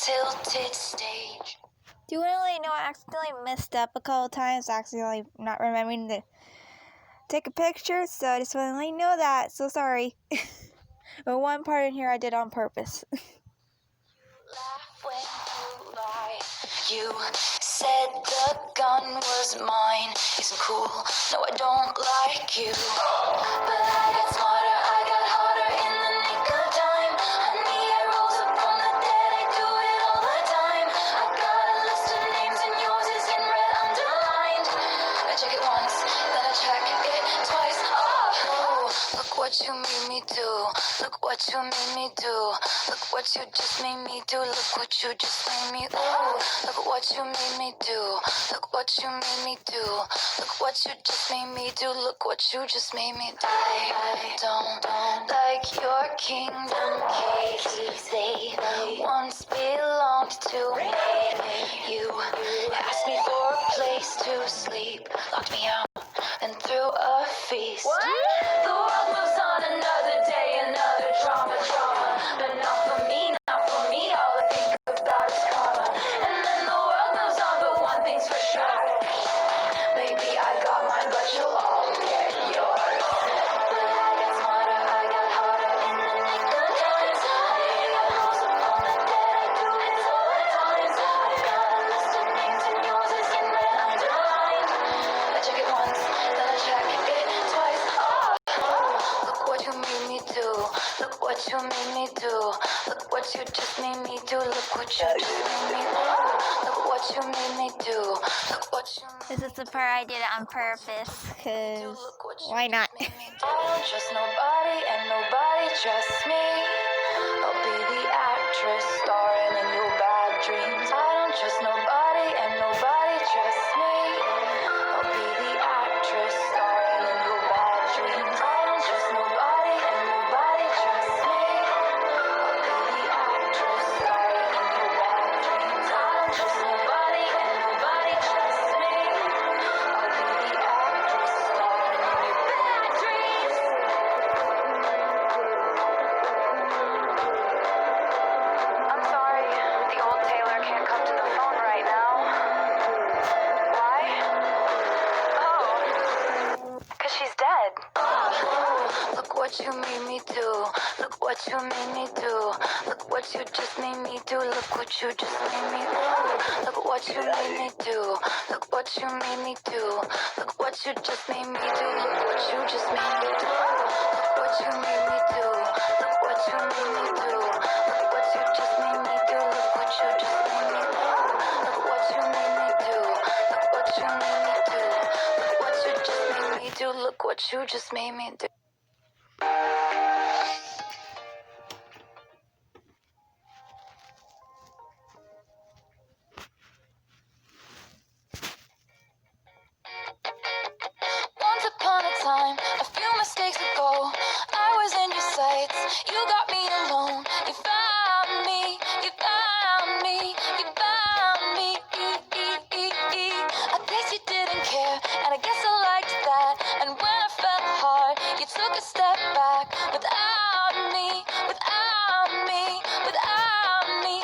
tilted stage. Do you really know I accidentally messed up a couple times, accidentally not remembering to take a picture, so I just want to let you know that. So sorry. But one part in here I did on purpose. Laugh when you lie. You said the gun was mine. Isn't cool. No, I don't like you. But I got smarter, I got harder in the nick of time. Honey, I rose up from the dead, I do it all the time. I got a list of names and yours is in red underlined. I check it once, then I check it twice. Oh, look what you made me do. Look what you made me do. Look what you just made me do. Look what you just made me. Ooh, look what you made me do. Look what you made me do. Look what you just made me do. Look what you just made me do. I don't like your kingdom keys. They once belonged to me. You asked me for a place to sleep, locked me out, and threw a feast. What? The world moves on another day, another drama. But not for me, not for me. All I think about is karma. And then the world moves on, but one thing's for sure. Maybe I got mine, but you'll all get yours. But I got smarter, I got harder in the nick of time. Honey, I rose up from the dead, I do it all the time. I got a list of names and yours is in red underlined. I check it once, then I check it twice. Oh, look what you made me do. Look what you made me do. Look what you just made me do. Look what you just made me do. Look what you made me do. Look what you made me do. This is the part I did it on purpose, because why not? I don't trust nobody and nobody trusts me. I'll be the actress starring in your bad dreams. I don't trust nobody and nobody trusts me. I'll be the actress starring in your bad dreams. I don't trust nobody and nobody trusts me. I'll be the actress starring in your bad dreams. I don't trust nobody and nobody trusts me. I'll be the actress starring in your bad dreams. I'm sorry, the old Taylor can't come to the phone right now. Why? Oh, 'cause she's dead. Look what you made me do. Look what you made me do. Look what you just made me do. Look what you just made me do. Look what you made me do. Look what you made me do. Look what you just made me do. Look what you just made me do. Look what you made me do. Look what you made me do. Look what you just made me do. Look what you just made me do. Look what you made me do. Look what you made me do. Look what you just made me do. Look what you just made me do. Once upon a time, a few mistakes ago, I was in your sights. You got me alone. You found me. You found me. You found me. I guess you didn't care, and I guess I liked that. And when I fell hard, you took a step back. Without me, without me, without me.